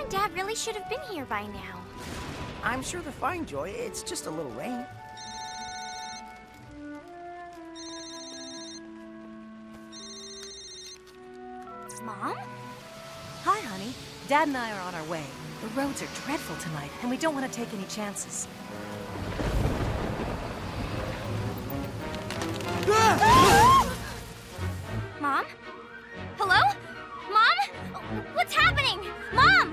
and Dad really should have been here by now. I'm sure they're fine, Joy. It's just a little rain. Mom? Hi, honey. Dad and I are on our way. The roads are dreadful tonight, and we don't want to take any chances. Mom? Hello? Mom? What's happening? Mom!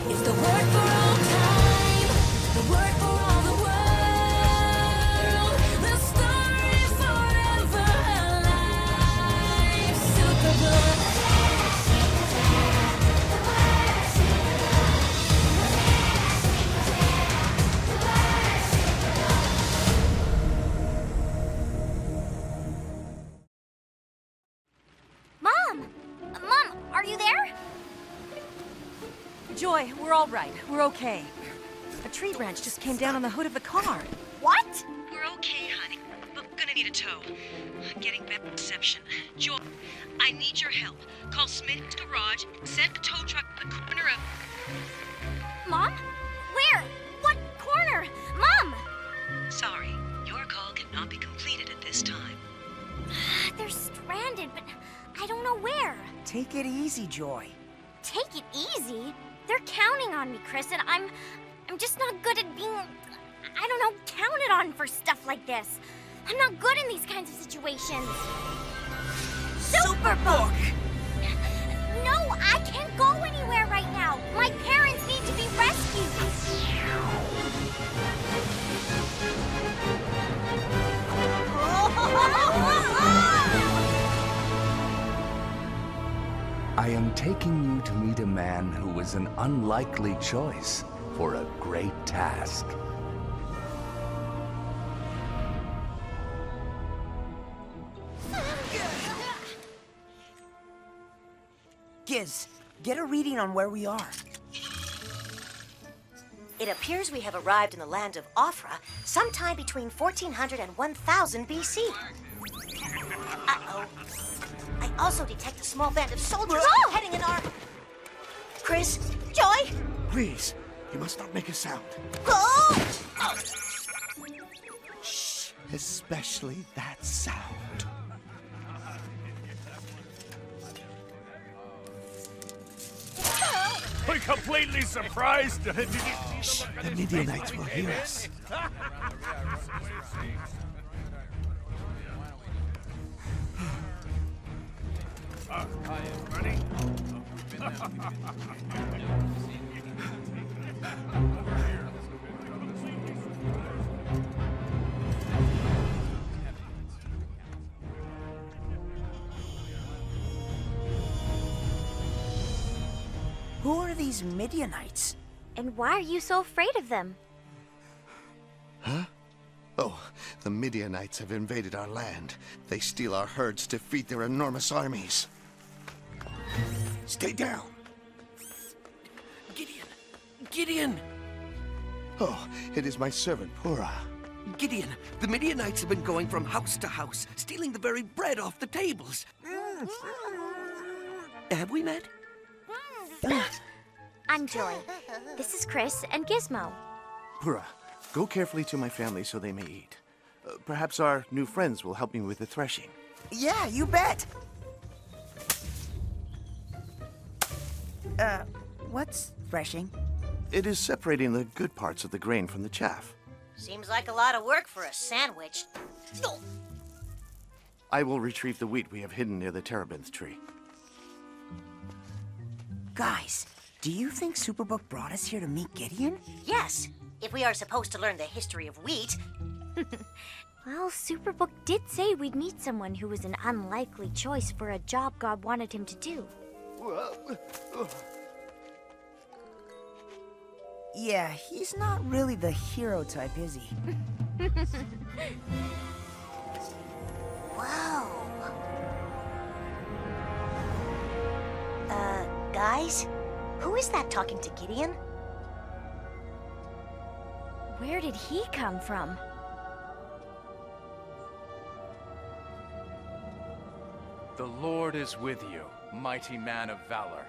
It's the word for all time, the word for all the world, the story forever alive. Superbook. Mom! Mom, are you there? Joy, we're all right. We're okay. A tree branch just came down on the hood of the car. What? We're okay, honey, but we're gonna need a tow. I'm getting bad reception. Joy, I need your help. Call Smith's garage, send a tow truck to the corner of... Mom? Where? What corner? Mom! Sorry, your call cannot be completed at this time. They're stranded, but I don't know where. Take it easy, Joy. Take it easy? They're counting on me, Chris, and I'm just not good at being, I don't know, counted on for stuff like this. I'm not good in these kinds of situations. Superbook! No, I can't go anywhere right now. My parents need to be rescued. I am taking you to meet a man who was an unlikely choice for a great task. Giz, get a reading on where we are. It appears we have arrived in the land of Ofra sometime between 1400 and 1000 BC. Uh-oh. I also detect a small band of soldiers heading in our... Chris? Joy? Please, you must not make a sound. Oh! Shh, especially that sound. We're completely surprised. Shh, the Midianites will hear us. Ready? Who are these Midianites? And why are you so afraid of them? Huh? Oh, the Midianites have invaded our land. They steal our herds to feed their enormous armies. Stay down. Gideon! Gideon! Oh, it is my servant, Pura. Gideon, the Midianites have been going from house to house, stealing the very bread off the tables. Have we met? I'm Joy. This is Chris and Gizmo. Pura, go carefully to my family so they may eat. Perhaps our new friends will help me with the threshing. Yeah, you bet. What's threshing? It is separating the good parts of the grain from the chaff. Seems like a lot of work for a sandwich. I will retrieve the wheat we have hidden near the terebinth tree. Guys, do you think Superbook brought us here to meet Gideon? Yes, if we are supposed to learn the history of wheat. Well, Superbook did say we'd meet someone who was an unlikely choice for a job God wanted him to do. Yeah, he's not really the hero type, is he? Whoa. Guys? Who is that talking to Gideon? Where did he come from? The Lord is with you, mighty man of valor.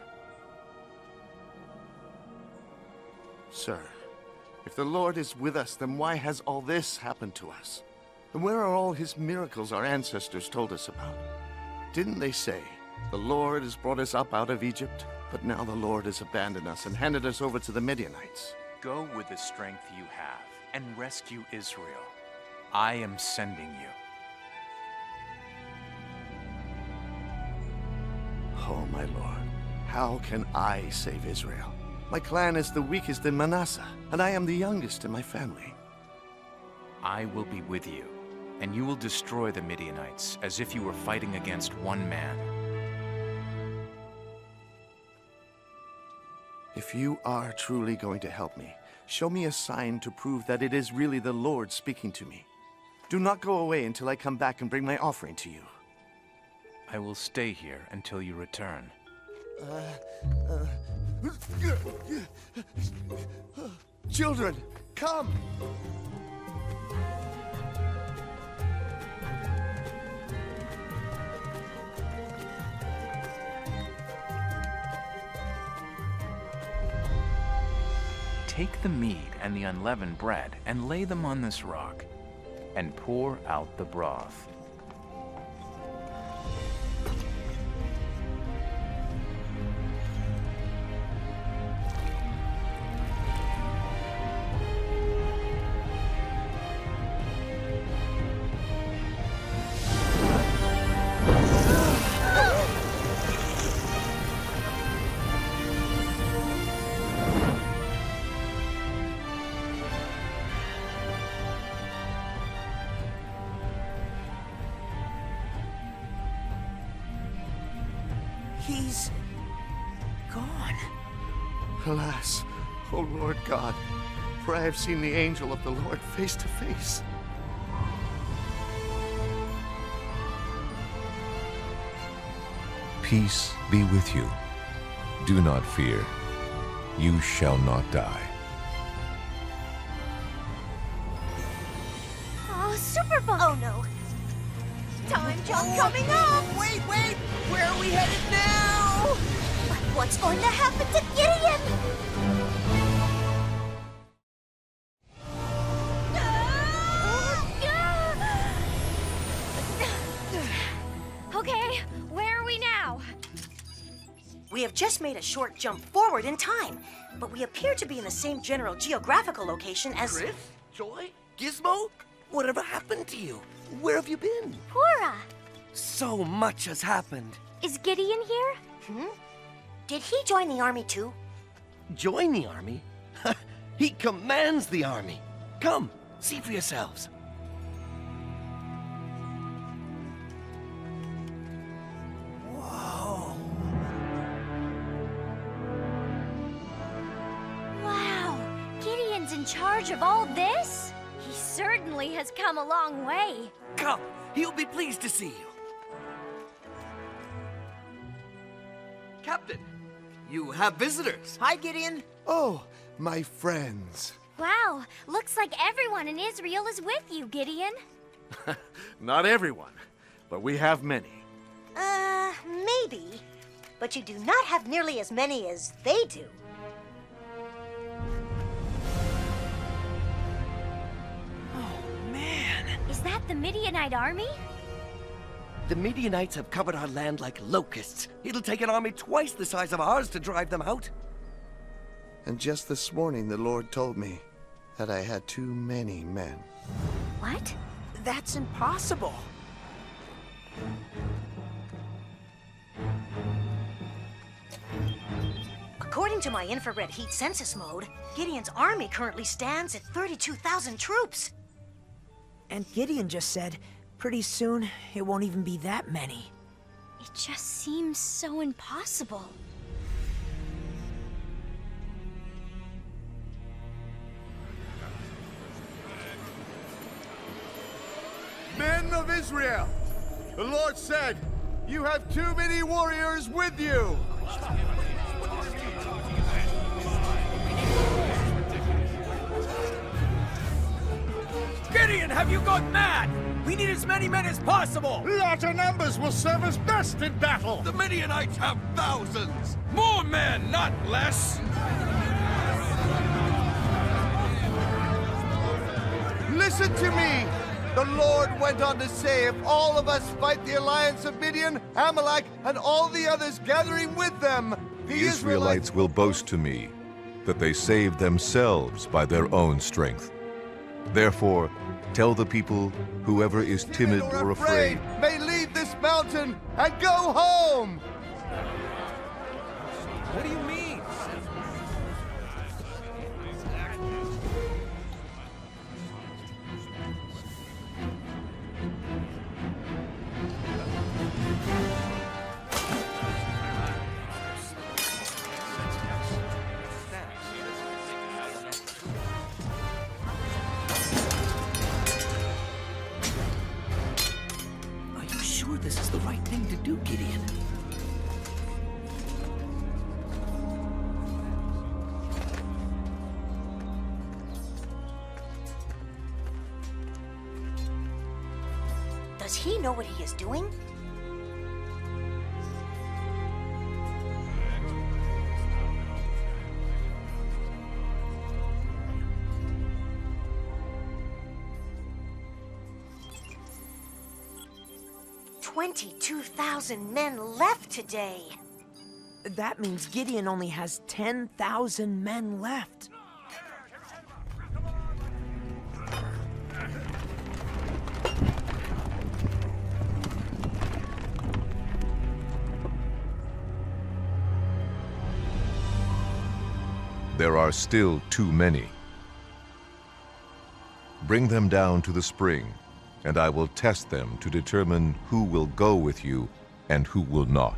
Sir, if the Lord is with us, then why has all this happened to us? And where are all his miracles our ancestors told us about? Didn't they say, the Lord has brought us up out of Egypt, but now the Lord has abandoned us and handed us over to the Midianites? Go with the strength you have and rescue Israel. I am sending you. Oh, my Lord, how can I save Israel? My clan is the weakest in Manasseh, and I am the youngest in my family. I will be with you, and you will destroy the Midianites as if you were fighting against one man. If you are truly going to help me, show me a sign to prove that it is really the Lord speaking to me. Do not go away until I come back and bring my offering to you. I will stay here until you return. Children, come! Take the mead and the unleavened bread and lay them on this rock, and pour out the broth. He's gone. Alas, O Lord God, for I have seen the angel of the Lord face to face. Peace be with you. Do not fear. You shall not die. Oh, Superbook! Oh no. Time jump coming up! Wait! Where are we headed now? What's going to happen to Gideon? Okay, where are we now? We have just made a short jump forward in time, but we appear to be in the same general geographical location as... Chris? Joy? Gizmo? Whatever happened to you? Where have you been? Pura! So much has happened. Is Gideon here? Did he join the army too? Join the army? He commands the army. Come, see for yourselves. Wow, Gideon's in charge of all this? He certainly has come a long way. Come, he'll be pleased to see you. Captain, you have visitors. Hi, Gideon. Oh, my friends. Wow, looks like everyone in Israel is with you, Gideon. Not everyone, but we have many. Maybe. But you do not have nearly as many as they do. Oh, man. Is that the Midianite army? The Midianites have covered our land like locusts. It'll take an army twice the size of ours to drive them out. And just this morning, the Lord told me that I had too many men. What? That's impossible. According to my infrared heat census mode, Gideon's army currently stands at 32,000 troops. And Gideon just said, pretty soon, it won't even be that many. It just seems so impossible. Men of Israel, the Lord said, you have too many warriors with you. Get Gideon, have you gone mad? We need as many men as possible! Larger numbers will serve us best in battle! The Midianites have thousands! More men, not less! Listen to me! The Lord went on to say, if all of us fight the alliance of Midian, Amalek, and all the others gathering with them, The Israelites will boast to me that they saved themselves by their own strength. Therefore, tell the people, whoever is timid or afraid, may leave this mountain and go home! What do you mean? This is the right thing to do, Gideon. Does he know what he is doing? $22,000 men left today. That means Gideon only has 10,000 men left. there are still too many. Bring them down to the spring, and I will test them to determine who will go with you and who will not.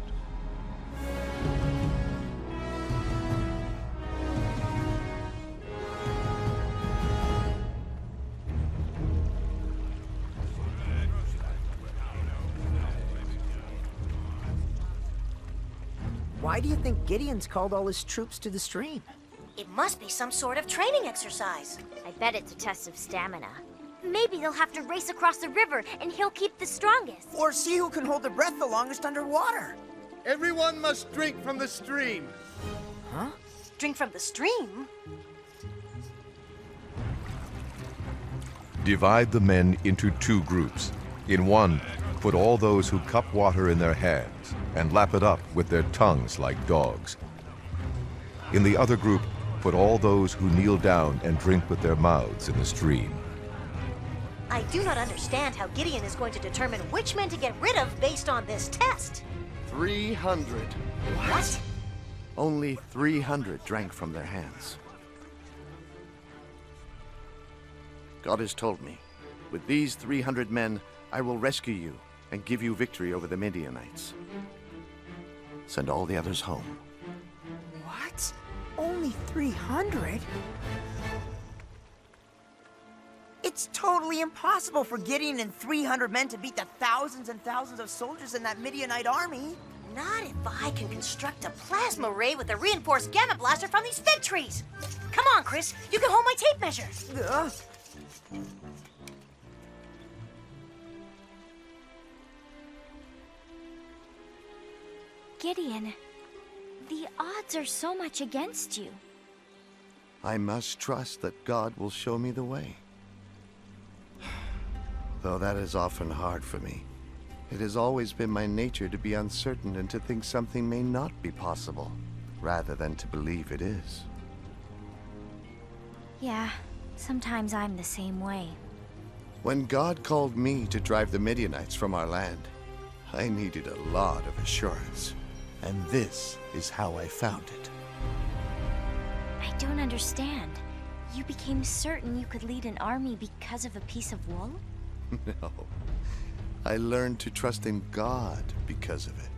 Why do you think Gideon's called all his troops to the stream? It must be some sort of training exercise. I bet it's a test of stamina. Maybe they'll have to race across the river and he'll keep the strongest. Or see who can hold their breath the longest underwater. Everyone must drink from the stream. Huh? Drink from the stream? Divide the men into two groups. In one, put all those who cup water in their hands and lap it up with their tongues like dogs. In the other group, put all those who kneel down and drink with their mouths in the stream. I do not understand how Gideon is going to determine which men to get rid of based on this test. 300. What? Only 300 drank from their hands. God has told me, with these 300 men, I will rescue you and give you victory over the Midianites. Send all the others home. What? Only 300? It's totally impossible for Gideon and 300 men to beat the thousands and thousands of soldiers in that Midianite army. Not if I can construct a plasma ray with a reinforced gamma blaster from these fig trees. Come on, Chris. You can hold my tape measure. Gideon, the odds are so much against you. I must trust that God will show me the way. Though that is often hard for me. It has always been my nature to be uncertain and to think something may not be possible, rather than to believe it is. Yeah, sometimes I'm the same way. When God called me to drive the Midianites from our land, I needed a lot of assurance. And this is how I found it. I don't understand. You became certain you could lead an army because of a piece of wool? No. I learned to trust in God because of it.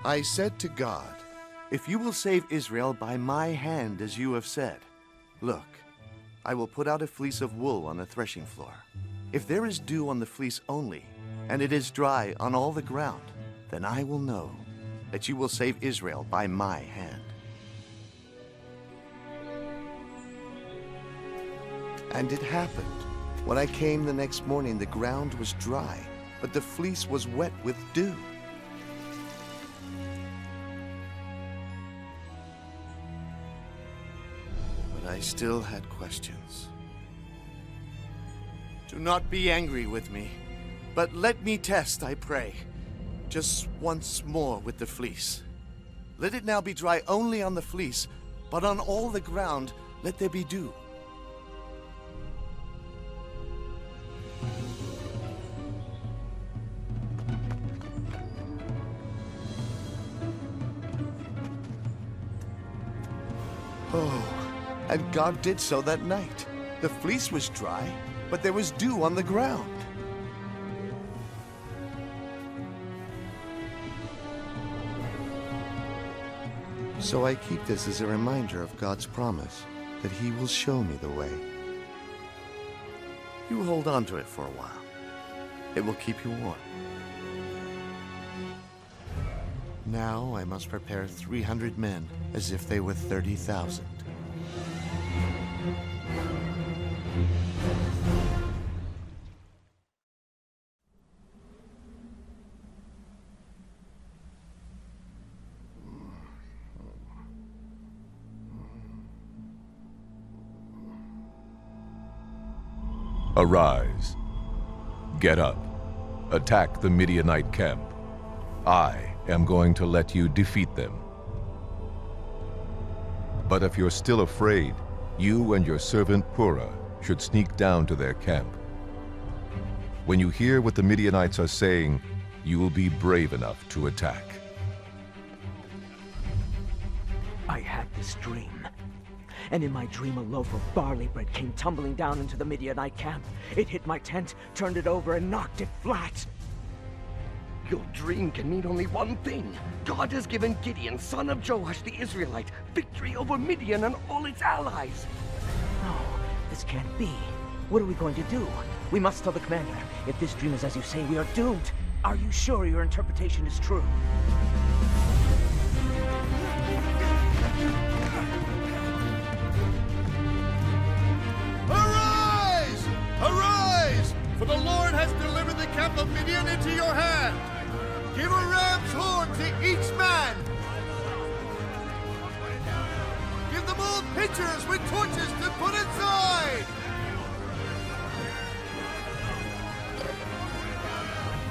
I said to God, if you will save Israel by my hand as you have said, look, I will put out a fleece of wool on the threshing floor. If there is dew on the fleece only, and it is dry on all the ground, then I will know that you will save Israel by my hand. And it happened. When I came the next morning, the ground was dry, but the fleece was wet with dew. But I still had questions. Do not be angry with me, but let me test, I pray, just once more with the fleece. Let it now be dry only on the fleece, but on all the ground let there be dew. Oh, and God did so that night. The fleece was dry, but there was dew on the ground. So I keep this as a reminder of God's promise that He will show me the way. You hold on to it for a while. It will keep you warm. Now I must prepare 300 men as if they were 30,000. Arise. Get up. Attack the Midianite camp. I am going to let you defeat them. But if you're still afraid, you and your servant Purah should sneak down to their camp. When you hear what the Midianites are saying, you will be brave enough to attack. I had this dream. And in my dream, a loaf of barley bread came tumbling down into the Midianite camp. It hit my tent, turned it over, and knocked it flat. Your dream can mean only one thing. God has given Gideon, son of Joash the Israelite, victory over Midian and all its allies. No, this can't be. What are we going to do? We must tell the commander. If this dream is as you say, we are doomed. Are you sure your interpretation is true? Arise! Arise! For the Lord has delivered the camp of Midian into your hand. Give a ram's horn to each man. Give them all pitchers with torches to put inside.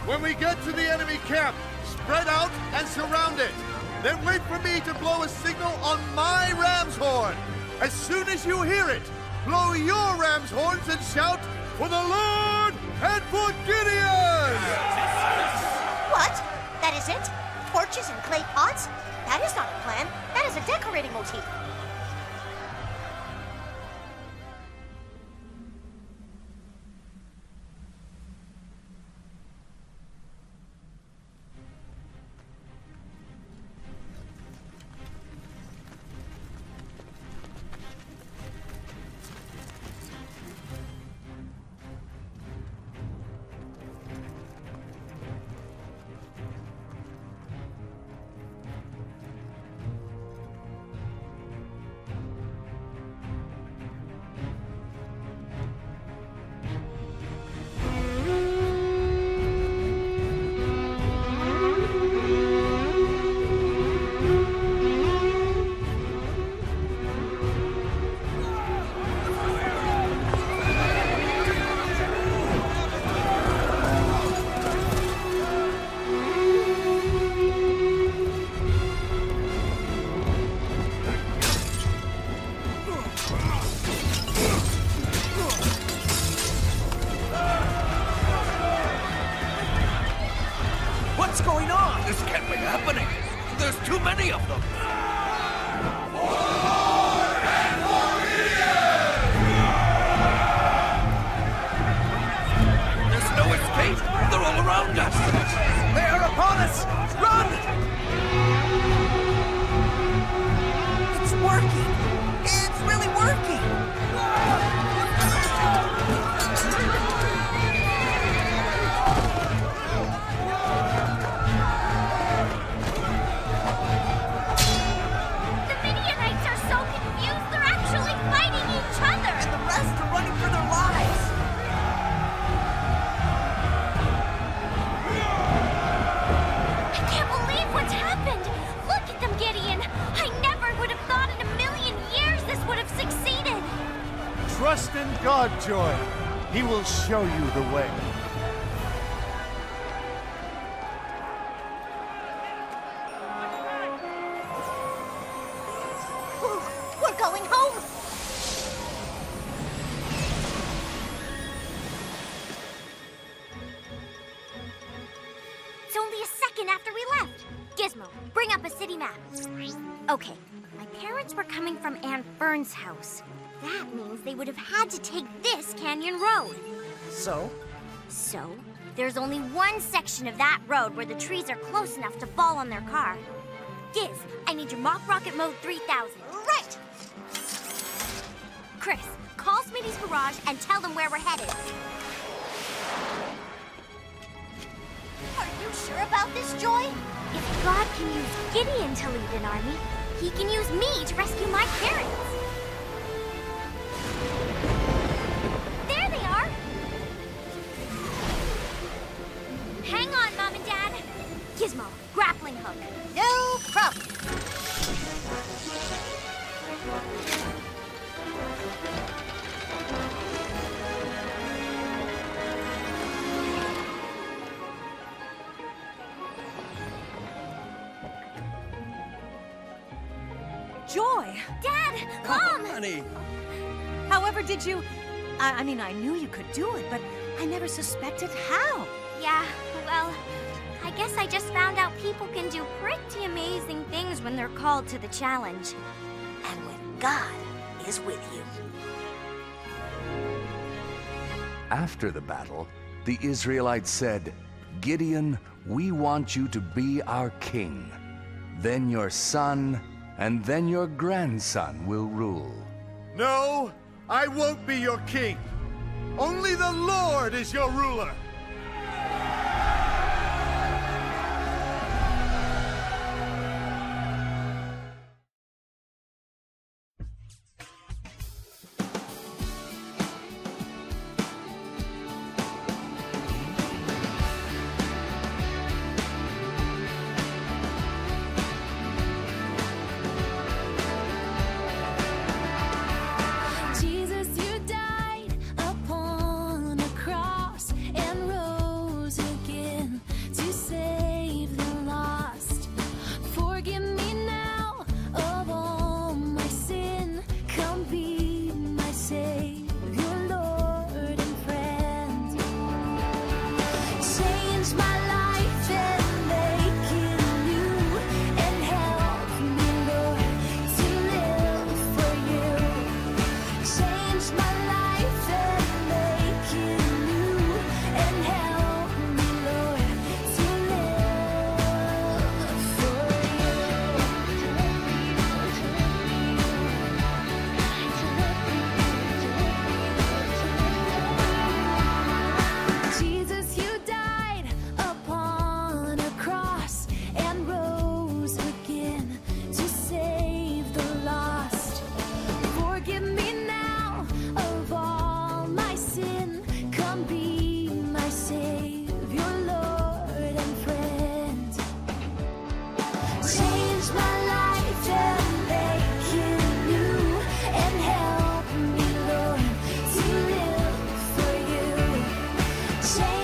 When we get to the enemy camp, spread out and surround it. Then wait for me to blow a signal on my ram's horn. As soon as you hear it, blow your ram's horns and shout, "For the Lord and for Gideon!" What? That is it? Torches and clay pots? That is not a plan. That is a decorating motif. What's going on? This can't be happening. There's too many of them. There's no escape. They're all around us. They are upon us. Run! It's working! It's really working! The Midianites are so confused, they're actually fighting each other! And the rest are running for their God, Joy. He will show you the way. We're going home. It's only a second after we left. Gizmo, bring up a city map. Okay, my parents were coming from Aunt Fern's house. That means they would have had to take this canyon road. So, there's only one section of that road where the trees are close enough to fall on their car. Giz, I need your mock rocket mode 3000. Right! Chris, call Smitty's garage and tell them where we're headed. Are you sure about this, Joy? If God can use Gideon to lead an army, he can use me to rescue my parents. There they are! Hang on, Mom and Dad. Gizmo, grappling hook. No problem. Joy! Dad! Mom! Honey! However did you... I mean, I knew you could do it, but I never suspected how. Yeah, well, I guess I just found out people can do pretty amazing things when they're called to the challenge. And when God is with you. After the battle, the Israelites said, "Gideon, we want you to be our king. Then your son and then your grandson will rule." No, I won't be your king. Only the Lord is your ruler. Jesus, you died upon a cross and rose again to save the lost. Forgive me now of all my sin. Come be my Savior, Lord and friend. Change my life and make it new, and help me, Lord, to live for you. Change my life and make it new, and help me, Lord, to live for you. Jesus, you died upon a cross and rose again to save the lost. Forgive me now of all my sin. Come be my Savior, Lord and friend. Change my life and make it new, and help me, Lord, to live for you. Change